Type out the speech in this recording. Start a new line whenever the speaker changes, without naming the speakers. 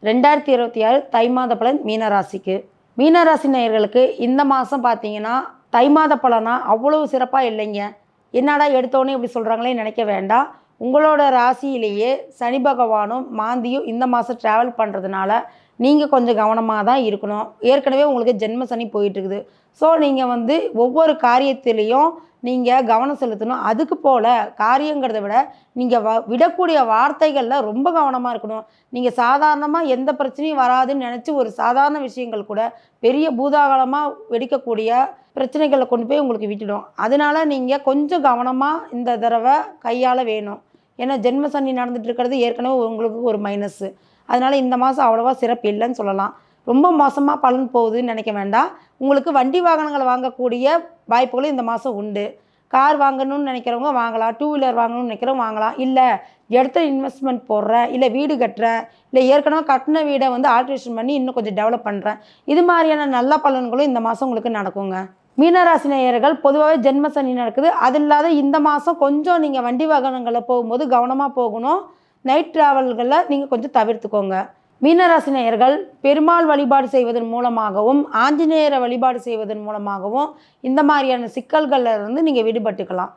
2026 தை மாத பலன் மீனராசிக்கு. மீனராசி நேயர்களுக்கு இந்த மாதம் பார்த்தீங்கன்னா தை மாத பலனா அவ்வளவு சிறப்பாக இல்லைங்க. என்னடா எடுத்தோன்னே இப்படி சொல்கிறாங்களே நினைக்க வேண்டாம். உங்களோட ராசியிலேயே சனி பகவானும் மாந்தியும் இந்த மாதம் ட்ராவல் பண்ணுறதுனால நீங்கள் கொஞ்சம் கவனமாக தான் இருக்கணும். ஏற்கனவே உங்களுக்கு ஜென்ம சனி போயிட்டுருக்குது. ஸோ நீங்கள் ஒவ்வொரு காரியத்திலையும் நீங்கள் கவனம் செலுத்தணும். அதுக்கு போல் காரியங்கிறத விட நீங்கள் விடக்கூடிய வார்த்தைகளில் ரொம்ப கவனமாக இருக்கணும். நீங்கள் சாதாரணமாக எந்த பிரச்சனையும் வராதுன்னு நினச்சி ஒரு சாதாரண விஷயங்கள் கூட பெரிய பூதாகாலமாக வெடிக்கக்கூடிய பிரச்சனைகளை கொண்டு போய் உங்களுக்கு விட்டுடும். அதனால நீங்கள் கொஞ்சம் கவனமாக இந்த தடவை கையாள வேணும். ஏன்னா ஜென்ம சனி நடந்துட்டு இருக்கிறது ஏற்கனவே உங்களுக்கு ஒரு மைனஸ்ஸு. அதனால் இந்த மாதம் அவ்வளோவா சிறப்பு இல்லைன்னு சொல்லலாம். ரொம்ப மோசமாக பலன் போகுதுன்னு நினைக்க வேண்டாம். உங்களுக்கு வண்டி வாகனங்களை வாங்கக்கூடிய வாய்ப்புகளும் இந்த மாதம் உண்டு. கார் வாங்கணும்னு நினைக்கிறவங்க வாங்கலாம். 2 வீலர் வாங்கணும்னு நினைக்கிறவங்க வாங்கலாம். இல்லை இடத்துல இன்வெஸ்ட்மெண்ட் போடுறேன், இல்லை வீடு கட்டுறேன், இல்லை ஏற்கனவே கட்டின வீடை ஆல்ட்ரேஷன் பண்ணி இன்னும் கொஞ்சம் டெவலப் பண்ணுறேன், இது மாதிரியான நல்ல பலன்களும் இந்த மாதம் உங்களுக்கு நடக்குங்க. மீனராசி நேயர்கள் பொதுவாகவே ஜென்ம சனி நடக்குது. அது இல்லாத இந்த மாதம் கொஞ்சம் நீங்கள் வண்டி வாகனங்களில் போகும்போது கவனமாக போகணும். நைட் ட்ராவல்களில் நீங்கள் கொஞ்சம் தவிர்த்துக்கோங்க. மீனராசி நேயர்கள் பெருமாள் வழிபாடு செய்வதன் மூலமாகவும் ஆஞ்சநேயரை வழிபாடு செய்வதன் மூலமாகவும் இந்த மாதிரியான சிக்கல்களில் இருந்து நீங்கள் விடுபட்டுக்கலாம்.